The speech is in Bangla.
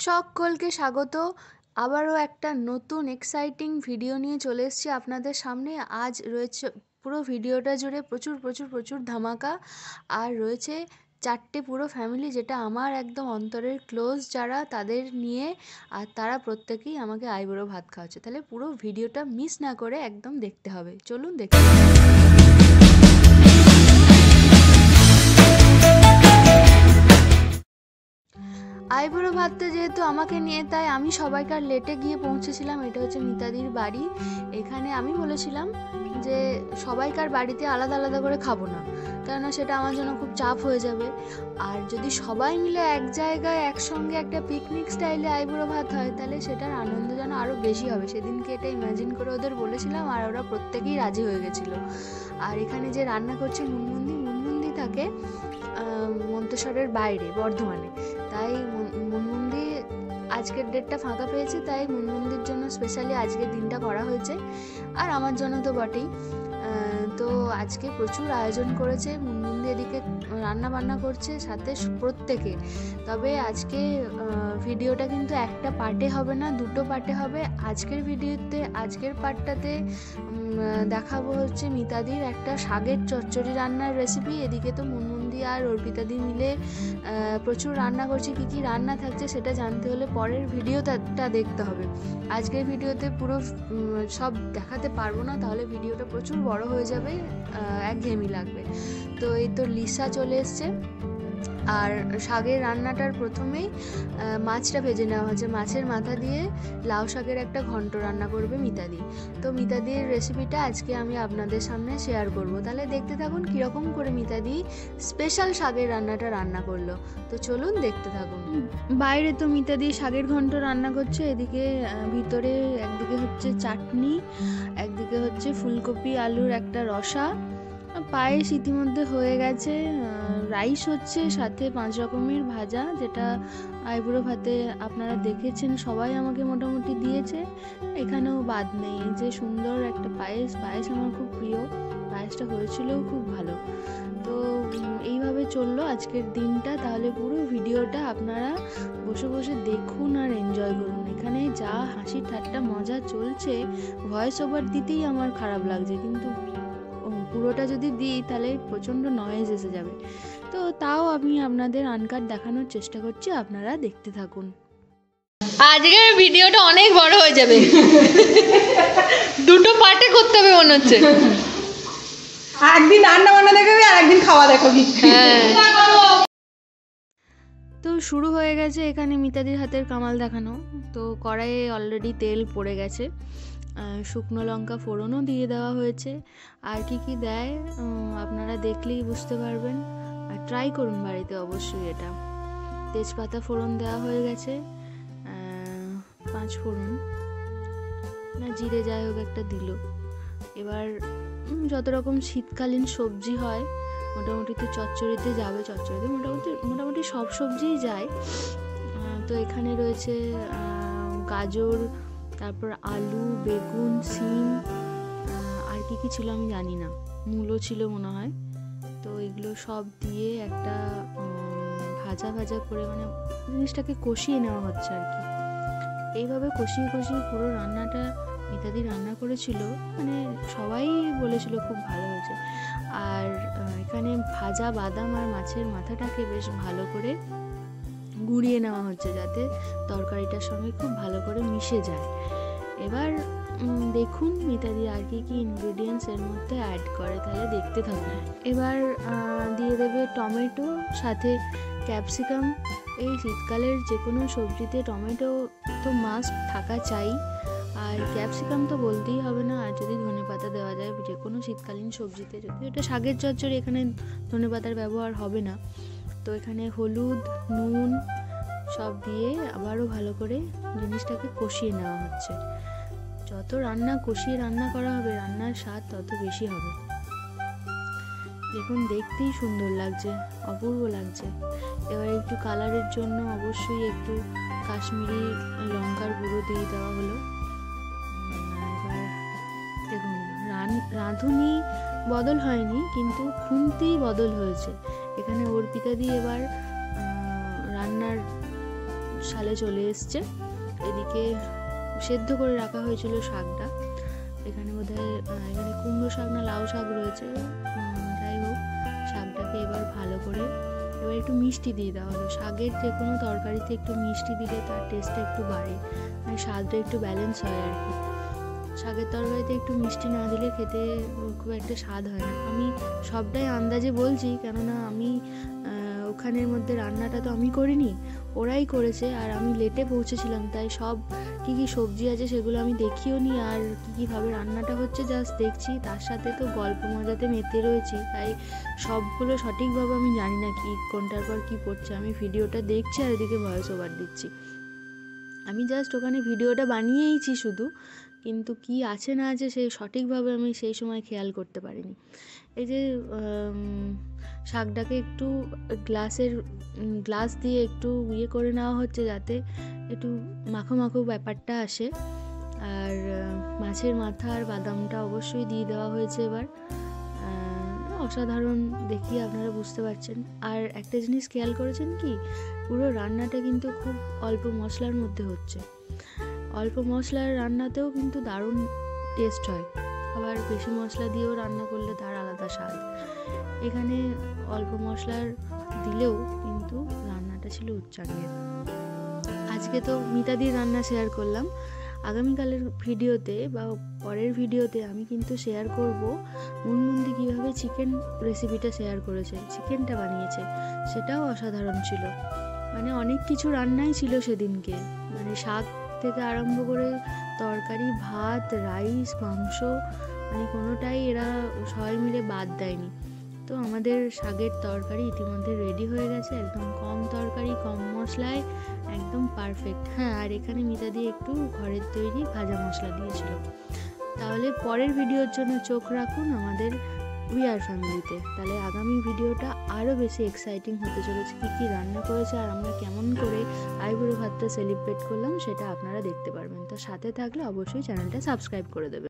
সকলকে স্বাগত। আবারও একটা নতুন এক্সাইটিং ভিডিও নিয়ে চলে এসেছি আপনাদের সামনে। আজ রয়েছে পুরো ভিডিওটা জুড়ে প্রচুর প্রচুর প্রচুর ধামাকা, আর রয়েছে চারটে পুরো ফ্যামিলি, যেটা আমার একদম অন্তরের ক্লোজ যারা, তাদের নিয়ে। আর তারা প্রত্যেকেই আমাকে আইবুড়ো ভাত খাওয়াচ্ছে। তাহলে পুরো ভিডিওটা মিস না করে একদম দেখতে হবে। চলুন দেখতে হবে। আইবুড়ো ভাতটা যেহেতু আমাকে নিয়ে, তাই আমি সবাইকার লেটে গিয়ে পৌঁছেছিলাম। এটা হচ্ছে মিতাদির বাড়ি। এখানে আমি বলেছিলাম যে সবাইকার বাড়িতে আলাদা আলাদা করে খাবো না, কেননা সেটা আমার জন্য খুব চাপ হয়ে যাবে। আর যদি সবাই মিলে এক জায়গায় একসঙ্গে একটা পিকনিক স্টাইলে আইবুড়ো ভাত হয়, তাহলে সেটার আনন্দ যেন আরও বেশি হবে। সেদিনকে এটা ইমাজিন করে ওদের বলেছিলাম, আর ওরা প্রত্যেকেই রাজি হয়ে গেছিলো। আর এখানে যে রান্না করছে মুনমুন্দি থাকে মন্তেশ্বরের বাইরে, বর্ধমানে। তাই মুনমুন্দি আজকের ডেটটা ফাঁকা পেয়েছে, তাই মুনমুন্দির জন্য স্পেশালি আজকের দিনটা করা হয়েছে, আর আমার জন্য তো বটেই। তো আজকে প্রচুর আয়োজন করেছে মুনমুন্দি, এদিকে রান্না বান্না করছে সাথে প্রত্যেকে। তবে আজকে ভিডিওটা কিন্তু একটা পার্টে হবে না, দুটো পার্টে হবে। আজকের পার্টটাতে দেখাবো হচ্ছে মিতাদির একটা শাকের চচ্চড়ি রান্নার রেসিপি। এদিকে তো মুনমুন্দি আর অর্পিতাদি মিলে প্রচুর রান্না করছে। কী কী রান্না থাকছে সেটা জানতে হলে পরের ভিডিওটা দেখতে হবে। আজকের ভিডিওতে পুরো সব দেখাতে পারবো না, তাহলে ভিডিওটা প্রচুর বড় হয়ে যাবে, একঘেয়েমি লাগবে। তো এই তো লিসা চলে এসছে। আর শাকের রান্নাটার প্রথমেই মাছটা ভেজে নেওয়া হয়েছে। মাছের মাথা দিয়ে লাউ শাকের একটা ঘন্ট রান্না করবে মিতাদি। তো মিতাদির রেসিপিটা আজকে আমি আপনাদের সামনে শেয়ার করব। তাহলে দেখতে থাকুন কীরকম করে মিতাদি স্পেশাল শাকের রান্নাটা রান্না করলো। তো চলুন দেখতে থাকুন। বাইরে তো মিতাদি শাকের ঘন্ট রান্না করছে, এদিকে ভিতরে একদিকে হচ্ছে চাটনি, একদিকে হচ্ছে ফুলকপি আলুর একটা রসা, পায়েস ইতিমধ্যে হয়ে গেছে, রাইস হচ্ছে, সাথে 5 রকমের ভাজা, যেটা আইবুড়ো ভাতে আপনারা দেখেছেন সবাই আমাকে মোটামুটি দিয়েছে, এখানেও বাদ নেই। যে সুন্দর একটা পায়েস আমার খুব প্রিয়, পায়েসটা হয়েছিলও খুব ভালো। তো এইভাবে চললো আজকের দিনটা। তাহলে পুরো ভিডিওটা আপনারা বসে বসে দেখুন আর এনজয় করুন। এখানে যা হাসি ঠাট্টা মজা চলছে, ভয়েস ওভার দিতেই আমার খারাপ লাগছে, কিন্তু পুরোটা যদি দিই তাহলে প্রচণ্ড নয়েজ এসে যাবে। তো তাও আমি আপনাদের আনকাট দেখানোর চেষ্টা করছি, আপনারা দেখতে থাকুন। আজকের ভিডিওটা অনেক বড় হয়ে যাবে, দুটো পার্টে করতে হবে মনে হচ্ছে। একদিন রান্না বান্না দেখাবি আর একদিন খাওয়া দেখাবি। তো শুরু হয়ে গেছে এখানে মিতাদির হাতের কামাল দেখানো। তো কড়াইয়ে অলরেডি তেল পড়ে গেছে, শুকনো লঙ্কা ফোড়নও দিয়ে দেওয়া হয়েছে। আর কি কি দেয় আপনারা দেখলেই বুঝতে পারবেন, আর ট্রাই করুন বাড়িতে অবশ্যই এটা। তেজপাতা ফোড়ন দেওয়া হয়ে গেছে, 5 ফোড়ন না জিরে যাই হোক একটা দিল। এবার যত রকম শীতকালীন সবজি হয় মোটামুটি তো চচ্চড়িতে যাবে, চচ্চড়িতে মোটামুটি সব সবজিই যায়। তো এখানে রয়েছে গাজর, তারপর আলু, বেগুন, সিম, আর কি কি ছিল আমি জানি না, মূলো ছিল মনে হয়। তো এগুলো সব দিয়ে একটা ভাজা করে, মানে জিনিসটাকে কষিয়ে নেওয়া হচ্ছে আর কি। এইভাবে কষিয়ে পুরো রান্নাটা মিতাদি রান্না করেছিল, মানে সবাই বলেছিল খুব ভালো হয়েছে। আর এখানে ভাজা বাদাম আর মাছের মাথাটাকে বেশ ভালো করে গুঁড়িয়ে নেওয়া হচ্ছে, যাতে তরকারিটার সঙ্গে খুব ভালো করে মিশে যায়। এবার দেখুন মিতাদি আর কি কি ইনগ্রেডিয়েন্টস এর মধ্যে অ্যাড করে, তাহলে দেখতে থাকুন। এবার দিয়ে দেবে টমেটো, সাথে ক্যাপসিকাম। এই শীতকালের যে কোনো সবজিতে টমেটো তো মাস্ট থাকা চাই, আর ক্যাপসিকাম তো বলতেই হবে না। আর যদি ধনেপাতা দেওয়া যায় যে কোনো শীতকালীন সবজিতে, যদি এটা শাকের চচ্চড়ি, এখানে ধনেপাতার ব্যবহার হবে না। তো এখানে হলুদ, নুন সব দিয়ে আবারও ভালো করে জিনিসটাকে কষিয়ে নেওয়া হচ্ছে। যত কষিয়ে রান্না করা হবে, রান্নার স্বাদ তত বেশি হবে। দেখুন দেখতেই সুন্দর লাগছে, অপূর্ব লাগছে। এবার একটু কালারের জন্য অবশ্যই একটু কাশ্মীরি লঙ্কার গুঁড়ো দিয়ে দেওয়া হলো। এবার দেখুন রাঁধুনি বদল হয়নি, কিন্তু খুন্তি বদল হয়েছে। এখানে অর্পিতা দিয়ে এবার রান্নার সালে চলে এসছে। এদিকে সেদ্ধ করে রাখা হয়েছিল শাকটা, এখানে বোধহয় এখানে কুমড়ো শাক না লাউ শাক রয়েছে। যাই হোক, শাকটাকে এবার ভালো করে এবার একটু মিষ্টি দিয়ে দেওয়া হলো। শাকের যে কোনো তরকারিতে একটু মিষ্টি দিলে তার টেস্টটা একটু বাড়ে, মানে স্বাদটা একটু ব্যালেন্স হয় আর কি। শাকের তরকারিতে একটু মিষ্টি না দিলে খেতে খুব একটা স্বাদ হয় না। আমি সবটাই আন্দাজে বলছি, কেননা আমি ওখানের মধ্যে রান্নাটা তো আমি করিনি, ওরাই করেছে, আর আমি লেটে পৌঁছেছিলাম, তাই সব কী কী সবজি আছে সেগুলো আমি দেখিও নি, আর কী কীভাবে রান্নাটা হচ্ছে জাস্ট দেখছি। তার সাথে তো গল্প মজাতে মেতে রয়েছি, তাই সবগুলো সঠিকভাবে আমি জানি না কি কোনটার পর কী পড়ছে। আমি ভিডিওটা দেখছি আর এদিকে ভয়েস ওভার দিচ্ছি। আমি জাস্ট ওখানে ভিডিওটা বানিয়েইছি শুধু, কিন্তু কি আছে না আছে সেই সঠিকভাবে আমি সেই সময় খেয়াল করতে পারিনি। এই যে শাকটাকে একটু গ্লাস দিয়ে একটু ইয়ে করে নেওয়া হচ্ছে, যাতে একটু মাখো মাখো ব্যাপারটা আসে। আর মাছের মাথা আর বাদামটা অবশ্যই দিয়ে দেওয়া হয়েছে এবার। অসাধারণ, দেখিয়ে আপনারা বুঝতে পারছেন। আর একটা জিনিস খেয়াল করেছেন কি, পুরো রান্নাটা কিন্তু খুব অল্প মশলার মধ্যে হচ্ছে। অল্প মশলার রান্নাতেও কিন্তু দারুণ টেস্ট হয়, আবার বেশি মশলা দিয়েও রান্না করলে তার আলাদা স্বাদ। এখানে অল্প মশলার দিলেও কিন্তু রান্নাটা ছিল উচ্চাঙ্গের। আজকে তো মিতাদির রান্না শেয়ার করলাম, আগামীকালের ভিডিওতে বা পরের ভিডিওতে আমি কিন্তু শেয়ার করব মুনমুন্দি কীভাবে চিকেন রেসিপিটা শেয়ার করেছে, চিকেনটা বানিয়েছে, সেটাও অসাধারণ ছিল। মানে অনেক কিছু রান্নাই ছিল সেদিনকে, মানে শাক থেকে আরম্ভ করে তরকারি, ভাত, রাইস, মাংস, মানে কোনোটাই এরা সবাই মিলে বাদ দেয়নি। তো আমাদের শাকের তরকারি ইতিমধ্যে রেডি হয়ে গেছে, একদম কম তরকারি কম মশলায়, একদম পারফেক্ট। হ্যাঁ, আর এখানে মিতাদি একটু ঘরের তৈরি ভাজা মশলা দিয়েছিল। তাহলে পরের ভিডিওর জন্য চোখ রাখুন আমাদের উই আর ফ্যামিলিতে। তাহলে আগামী ভিডিওটা আরও বেশি এক্সাইটিং হতে চলেছে। কী কী রান্না করেছে আর আমরা কেমন করে আইবুড়ো ভাতটা সেলিব্রেট করলাম সেটা আপনারা দেখতে পারবেন। তো সাথে থাকলে অবশ্যই চ্যানেলটা সাবস্ক্রাইব করে দেবেন।